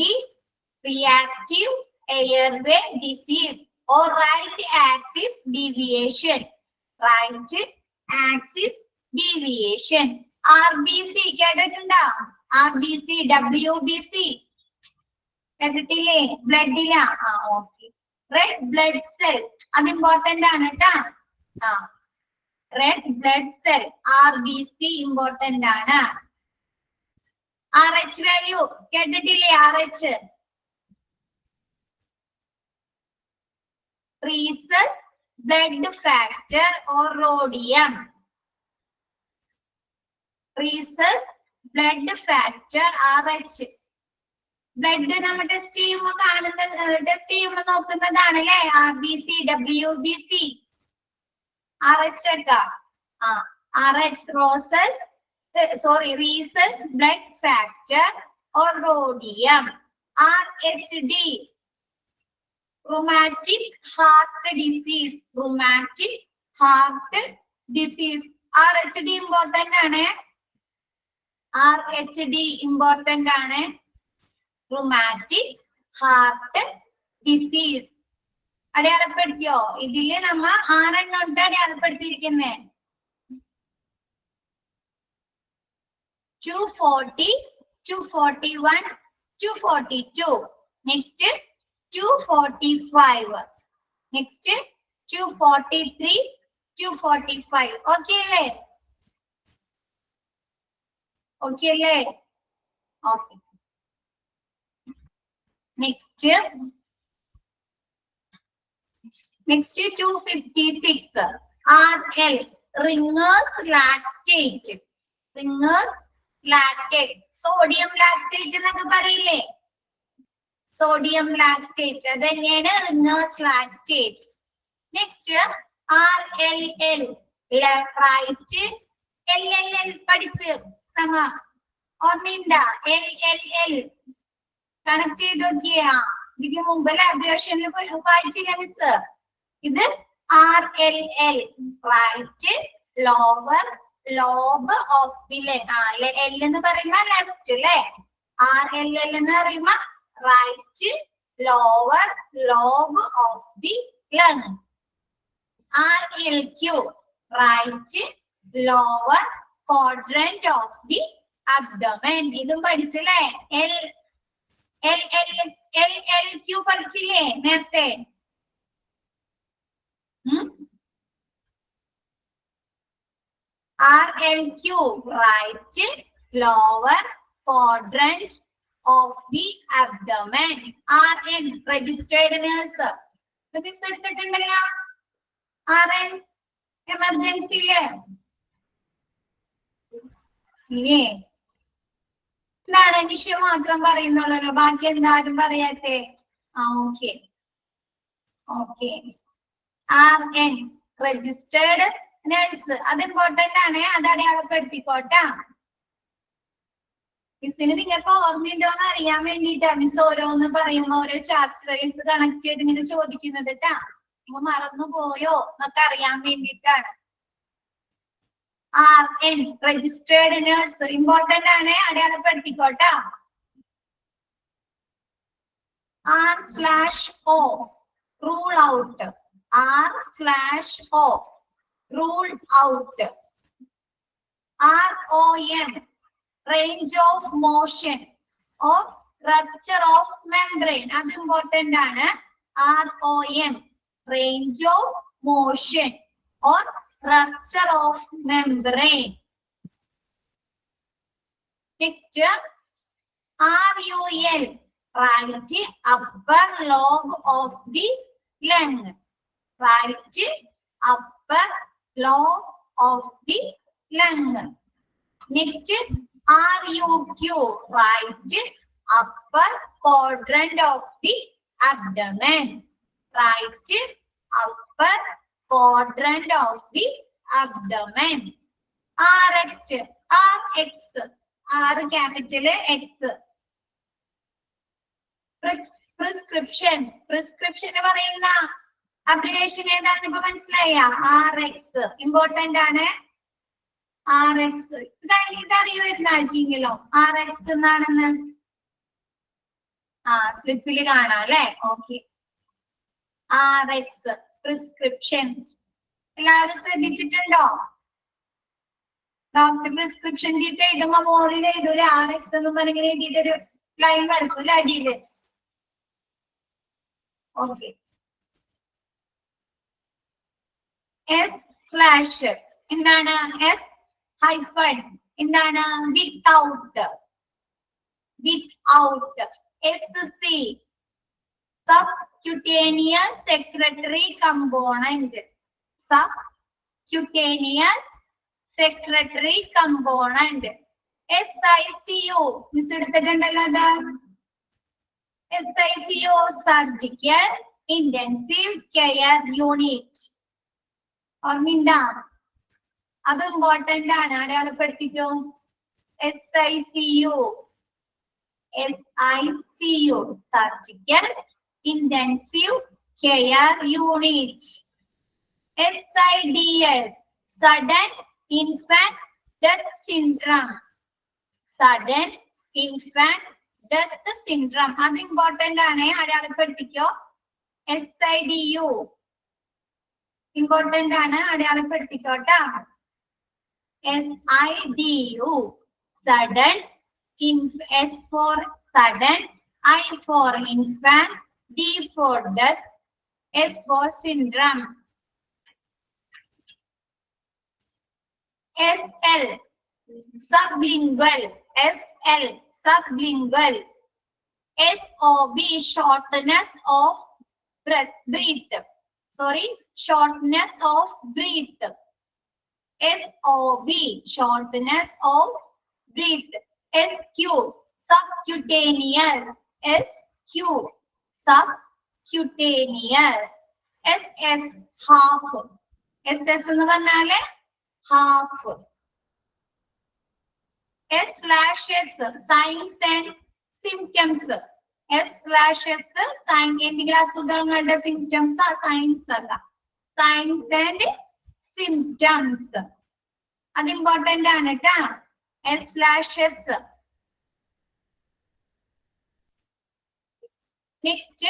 Speaker 1: reactive airway disease or right axis deviation, right axis deviation. RBC കേട്ടിട്ടുണ്ടോ? RBC WBC കേട്ടിട്ടില്ലേ? ബ്ലഡില. ഓക്കെ. റെഡ് ബ്ലഡ് സെൽ അത് ഇമ്പോർട്ടന്റ് ആണ് കേട്ടാ. Red blood cell RBC important ആണ്. RH വാല്യൂ കേട്ടിട്ടില്ലേ? RH rhesus blood factor or rhodium, rhesus blood factor RH. Blood നമ്മൾ ടെസ്റ്റ് ചെയ്യുമ്പോൾ കാണുന്ന ടെസ്റ്റ് ചെയ്യുമ്പോൾ നോക്കുന്നതാണ് അല്ലെ RBC WBC. RH rhesus blood factor or rhodium. RHD rheumatic heart disease. RHD important ആണ്. RHD important ആണ്. rheumatic heart disease. അടയാളപ്പെടുത്തിയോ? ഇതില് നമ്മ 6 എണ്ണം അടയാളപ്പെടുത്തിയിരിക്കുന്നേ. 240, 241, 242. Next 245. Next 243, 245. Okay അല്ലേ? Okay അല്ലേ? Okay. Next 256. RL Ringer's lactate. Sodium lactate എന്നൊക്കെ പറയില്ലേ? Sodium lactate അതന്നെയാണ് Ringer's lactate. Next RLL lerite. LLL പഠിച്ച് ഓർമ്മയുണ്ടാ? LLL കണക്ട് ചെയ്ത് നോക്കിയാ? ഇതിന് മുമ്പ് ലാബറേഷനിൽ വായിച്ചില്ല മിസ്? ഇത് RLL right lower lobe of the leg. L എന്ന് പറയുമ്പോ ലെഫ്റ്റ് അല്ലേ? RLL എന്ന് പറയുമ്പോ right lower lobe of the lung. RLQ right lower quadrant of the abdomen. ഇതും പഠിച്ചില്ലേ? LLQ പഠിച്ചില്ലേ നേരത്തെ? RLQ right lower quadrant of the abdomen. RN registered nurse. Miss എടുത്തിട്ടുണ്ടല്ലോ RN എമർജൻസി ഇല്ലേ? എന്താണ് വിഷയം മാത്രം പറയുന്നുള്ളല്ലോ, ബാക്കി എന്താരും പറയാത്തെ? Okay RN registered nurse. അത് ഇമ്പോർട്ടന്റ് ആണ്, അത് അടയാളപ്പെടുത്തിക്കോട്ടാ. മിസ്സിന് നിങ്ങൾക്ക് ഓർമ്മയുണ്ടോന്ന് അറിയാൻ വേണ്ടിട്ടാ മിസ് ഓരോന്ന് പറയുമ്പോ ഓരോ ചാപ്റ്റേഴ്സ് കണക്ട് ചെയ്ത് ഇങ്ങനെ ചോദിക്കുന്നത് കേട്ടാ. നിങ്ങൾ മറന്നു പോയോ എന്നൊക്കെ അറിയാൻ വേണ്ടിട്ടാണ്. RN registered nurse ഇമ്പോർട്ടന്റ് ആണ്, അടയാളപ്പെടുത്തിക്കോട്ടാ. R/O rule out. R/O rule out. ROM range of motion or rupture of membrane. അത് ഇമ്പോർട്ടന്റ് ആണ്. ROM range of motion or rupture of membrane. Next RUL right upper lobe of the lung. Right upper lobe of the lung. Next RUQ right upper quadrant of the abdomen. Right upper quadrant of the abdomen. RX R capital X. Prescription എന്ന് പറയുന്ന അബ്രിവേഷൻ ഏതാണെന്ന് ഇപ്പൊ മനസ്സിലായ? RX ഇമ്പോർട്ടന്റ് ആണ്. RX ഇതറിയുമായിരുന്നോ RX എന്നാണെന്ന്? സ്ലിപ്പിൽ കാണാം അല്ലെ? ഓക്കെ. RX പ്രിസ്ക്രിപ്ഷൻ എല്ലാവരും ശ്രദ്ധിച്ചിട്ടുണ്ടോ? ഡോക്ടർ പ്രിസ്ക്രിപ്ഷൻ ചീട്ട് എഴുതുമ്പോ മോളിൽ എഴുതൂല RX എന്ന് പറഞ്ഞിങ്ങനെ എഴുതിയിട്ടൊരു ലൈൻ വരക്കൂല അടിയില്. ഓക്കെ. S/ എന്താണ്? S ഹൈഫൺ എന്താണ്? Without. SC subcutaneous secretory component. Subcutaneous secretory component. SICU miss എടുത്തിട്ടുണ്ടല്ലോ അത്. SICU surgical intensive care unit. ഓർമ്മയുണ്ടാ? അത് ഇമ്പോർട്ടന്റ് ആണ്. അടയാളപ്പെടുത്തിക്കോ. SICU. SICU. Surgical Intensive Care Unit. SIDS. Sudden Infant Death Syndrome. Sudden Infant Death Syndrome. അത് ഇമ്പോർട്ടന്റ് ആണ്. അടയാളപ്പെടുത്തിക്കോ. SIDU. ഇമ്പോർട്ടന്റ് ആണ്. അടയാളപ്പെടുത്തിക്കോട്ടാ. SIDU. Sudden. S for sudden, I for infant, D for death, S for syndrome. SL. Sublingual. SL. Sublingual. SOB. Shortness of breath. Shortness of breath. SOB. Shortness of breath. SQ. Subcutaneous. SQ. Subcutaneous. SS. Half. SS എന്ന് പറഞ്ഞാല് half. S/S. Signs and symptoms. S/S. Sign എന്തെങ്കിലും അസുഖങ്ങളുടെ symptoms ആ, signs അല്ല. Signs and symptoms. അത് ഇമ്പോർട്ടന്റ് ആണ് കേട്ടാ. S/S. Next,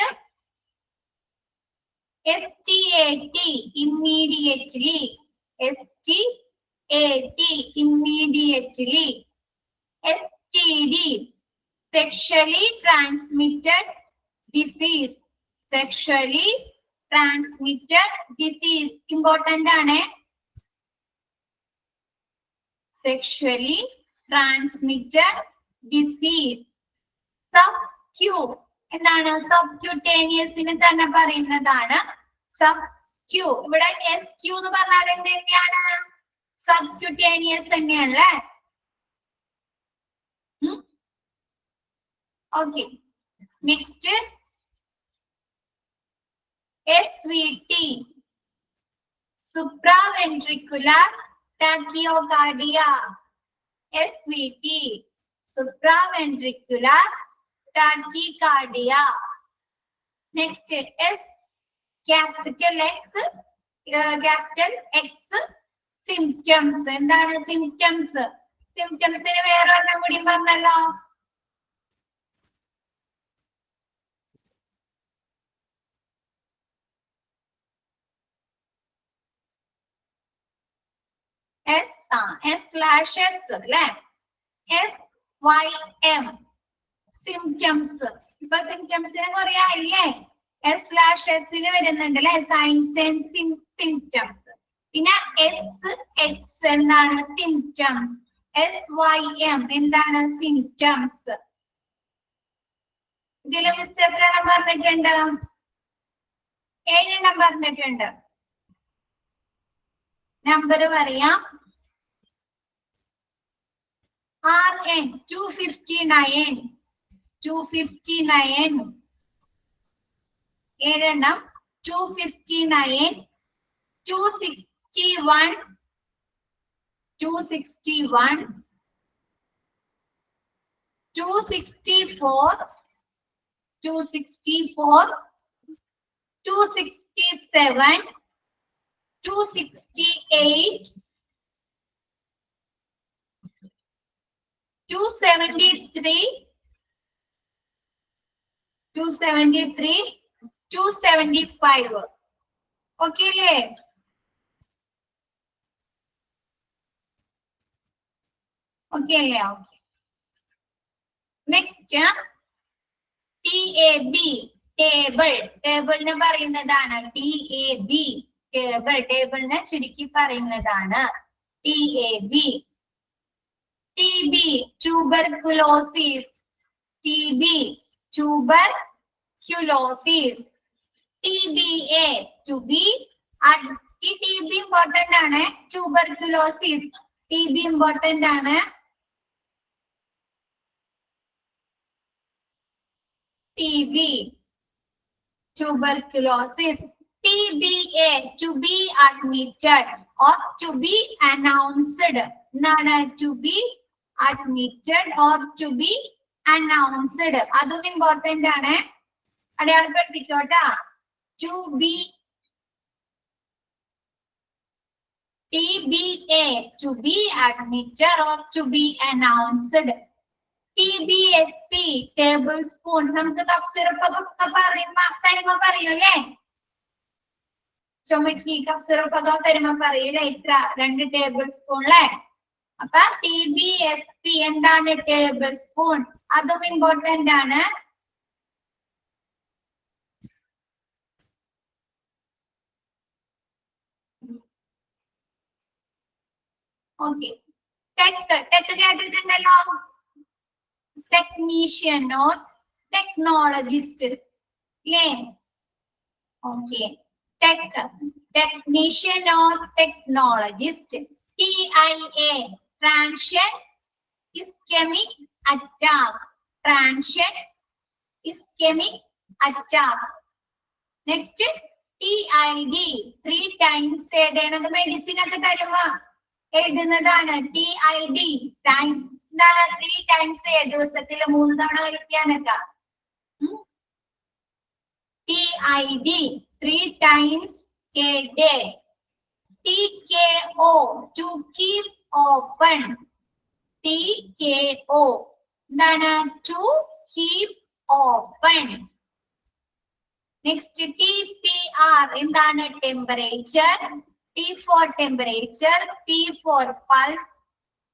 Speaker 1: STAT. Immediately. STAT. Immediately. STD. Sexually transmitted disease. Sexually transmitted disease. Important ആണ്. Sexually transmitted disease. Sub-Q. എന്താണ്? സബ്ക്യൂട്ടേനിയസിന് തന്നെ പറയുന്നതാണ് sub-Q. ഇവിടെ SQ എന്ന് പറഞ്ഞാൽ എന്തൊക്കെയാണ്? സബ്ക്യൂട്ടേനിയസ് തന്നെയാണല്ലേ? Okay. Next SVT. Supraventricular tachycardia. SVT. Supraventricular tachycardia. Next, S. Capital X. Capital X. Symptoms. എന്താണ് symptoms? Symptomsന് വേറെ ഒരെണ്ണം കൂടി പറഞ്ഞല്ലോ. S/S അല്ലേ? SYM. Symptoms. ഇപ്പൊ സിംറ്റംസിനെ കുറെ ആയില്ലേ? S/S വരുന്നുണ്ട് അല്ലെ? Signs and symptoms. പിന്നെ SX എന്താണ്? സിംറ്റംസ്. SYM എന്താണ്? സിംറ്റംസ്. ഇതില് മിസ് എത്ര എണ്ണം പറഞ്ഞിട്ടുണ്ട്? 7 എണ്ണം പറഞ്ഞിട്ടുണ്ട്. നമ്പർ പറയാം. RN 259. 259. 7 എണ്ണം. 259. 261. 261. 264. 264. 267. 268. 273. 273. 275. Okay അല്ലേ? Okay അല്ലേ? Okay. Next, TAB. Table. Table നെ പറയുന്നതാണ് TAB. Table. Table നെ ചുരുക്കി പറയുന്നതാണ് TAB. TB. Tuberculosis. TB. Tuberculosis. TBA. To be. ഈ TB important ആണ്. Tuberculosis. TB important ആണ്. TB. Tuberculosis. TBA, to be admitted or to be announced. എന്താണ് to be admitted or to be announced. അതും ഇമ്പോർട്ടന്റ് ആണ്. അടയാളപ്പെടുത്തിക്കോട്ടാ. To be TBA, to be admitted or to be announced. TBSP, tablespoon. നമുക്ക് കപ്പ് സിറപ്പ് ഒക്കെ പറയുമ്പോ പറയൂല്ലേ? ചുമക്കി കപ്പ് സിറപ്പ് ഒക്കെ തരുമ്പോ പറയൂല്ലേ? ഇത്ര 2 ടേബിൾ സ്പൂൺ അല്ലേ? അപ്പൊ TBSP എന്താണ്? Tablespoon. അതും ഇമ്പോർട്ടന്റ് ആണ്. ഓക്കെ. ടെക് കേട്ടിട്ടുണ്ടല്ലോ. ടെക്നീഷ്യൻ ഓർ ടെക്നോളജിസ്റ്റ് അല്ലേ? Okay. Technician or technologist. TIA, transient ischemic attack. Transient ischemic attack. Next, TID, 3 times a day. നമുക്ക് മെഡിസിൻ ഒക്കെ തരുമ്പോ എഴുതുന്നതാണ് TID. എന്താണ്? 3 times a day. ദിവസത്തിൽ 3 തവണ കഴിക്കാനൊക്കെ. TID, 3 times a day. TKO, to keep open. TKO, എന്താണ്? To keep open. Next, TPR, എന്താണ്? Temperature. T for temperature, P for pulse,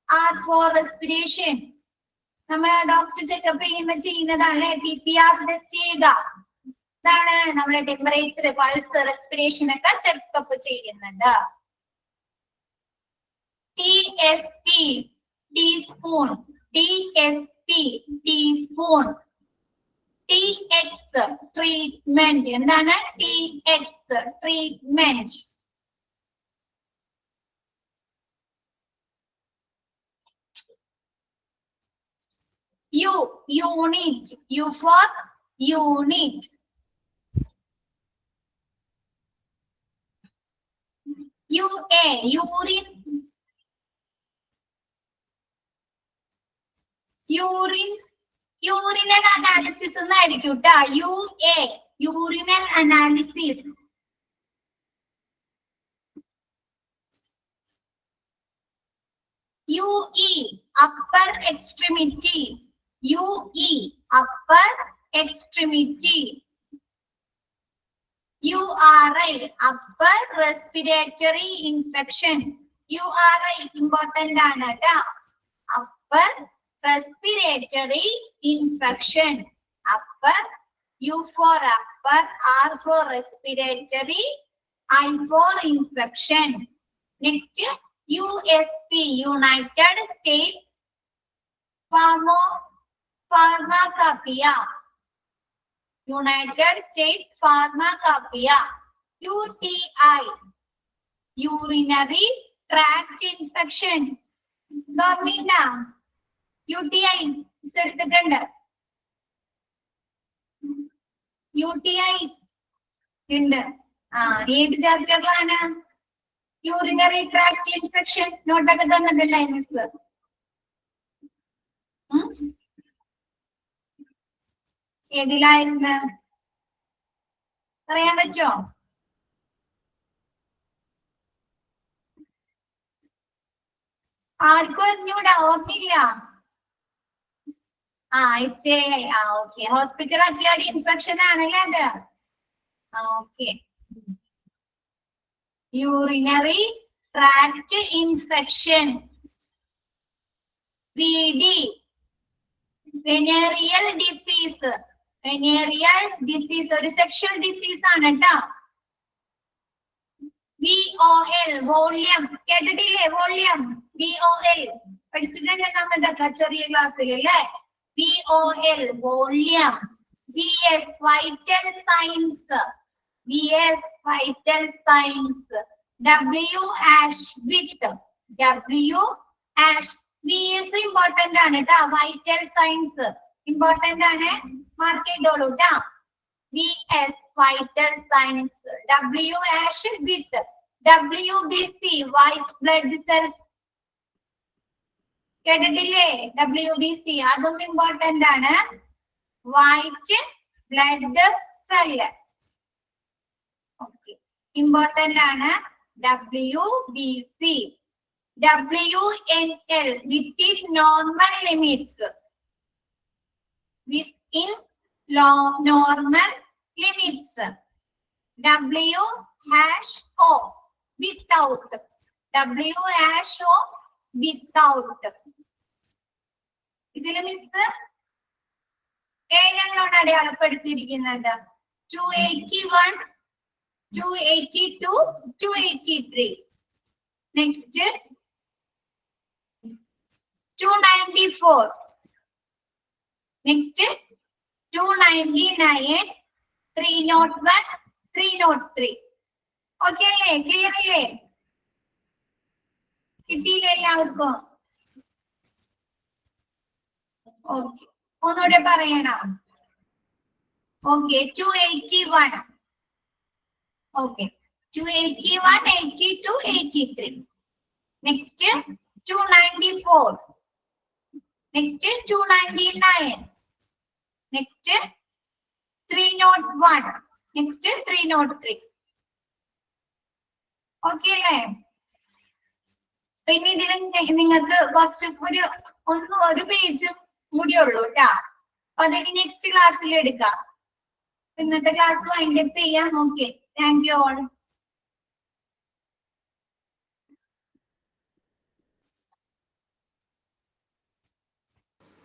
Speaker 1: R for respiration. നമ്മൾ ഡോക്ടർ ചെക്കപ്പ് ചെയ്യുന്നതാണ് TPR ടെസ്റ്റ് ചെയ്യുക. ഇതാണ് നമ്മുടെ ടെമ്പറേച്ചർ, പൾസ്, റെസ്പിറേഷൻ ഒക്കെ ചെക്കപ്പ് ചെയ്യുന്നുണ്ട്. TSP, teaspoon. TSP, teaspoon. TX, treatment. എന്താണ്? TX, treatment. Unit, U for unit. UA, urine. Urinal analysis എന്നായിരിക്കും ട്ടാ. UA, urinal analysis. UE, upper extremity. UE, upper extremity. URI, upper respiratory infection. URI important ആണ് ട്ടാ. Upper respiratory infection. Upper, U for upper, R for respiratory, I for infection. Next, USP, United States Pharmacopoeia. United States Pharmacopoeia. UTI, urinary tract infection. ഓർമ്മയുണ്ട? UTI എടുത്തിട്ടുണ്ട്. UTI ഉണ്ട്. ഏത് ചാപ്റ്ററിലാണ്? Urinary tract infection. നോട്ടൊക്കെ തന്നിട്ടുണ്ടായി മിസ്. ഏതിലായിരുന്നു? പറയാൻ പറ്റോ? ആർക്കും അറിഞ്ഞൂടാ? ഓർമ്മയില്ല? HAI. Okay. Hospital acquired infection ആണല്ലേ അത്? Okay. Urinary tract infection. VD, venereal disease. Venereal disease ഒരു സെക്ഷൽ ഡിസീസ് ആണ് കേട്ടോ. VOL, volume. കേട്ടിട്ടില്ലേ? വോളിയം. VOL പഠിച്ചിട്ടുണ്ട് നമ്മളുടെ ചെറിയ ക്ലാസ്സിൽ അല്ലേ? VOL, volume. VS, vital science. VS, vital science. W, ആഷ് വിത്ത്. W, ആഷ്. VS ഇമ്പോർട്ടന്റ് ആണ് കേട്ടോ. വൈറ്റൽ സയൻസ് ഇമ്പോർട്ടന്റ് ആണ്. മാർക്ക് ചെയ്തോളൂ ട്ടാ. VS vital signs, WH with WBC white blood cells. കേട്ടിട്ടില്ലേ? WBC അതും ഇമ്പോർട്ടന്റ് ആണ്. White blood cell. ഇമ്പോർട്ടന്റ് ആണ്. WBC. WNL within normal limits. Within normal limits. WHO without. WHO without. ഇതില് മിസ് ഏഴെണ്ണമാണ് അടയാളപ്പെടുത്തിയിരിക്കുന്നത്. 281, 282, 283. Next 294. Next 299, 301, 303. ഓക്കെ അല്ലേ? ക്ലിയർ അല്ലേ? കിട്ടിയില്ലേ എല്ലാവർക്കും? ഓക്കെ, ഒന്നുകൂടെ പറയണം. Okay, 281. Okay, 281, 82, 83. Next 294. Next 299. Next 301. Next 303. Okay അല്ലേ? പിന്നെ ഇതിൽ നിങ്ങൾക്ക് കുറച്ച് ഒരു പേജും കൂടി ഉള്ളൂ കേട്ടാ. അപ്പൊ അതൊക്കെ നെക്സ്റ്റ് ക്ലാസ്സിൽ എടുക്കാം. ഇന്നത്തെ ക്ലാസ് വൈൻഡപ്പ് ചെയ്യാം. Okay, thank you all.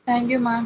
Speaker 3: Thank you, ma'am.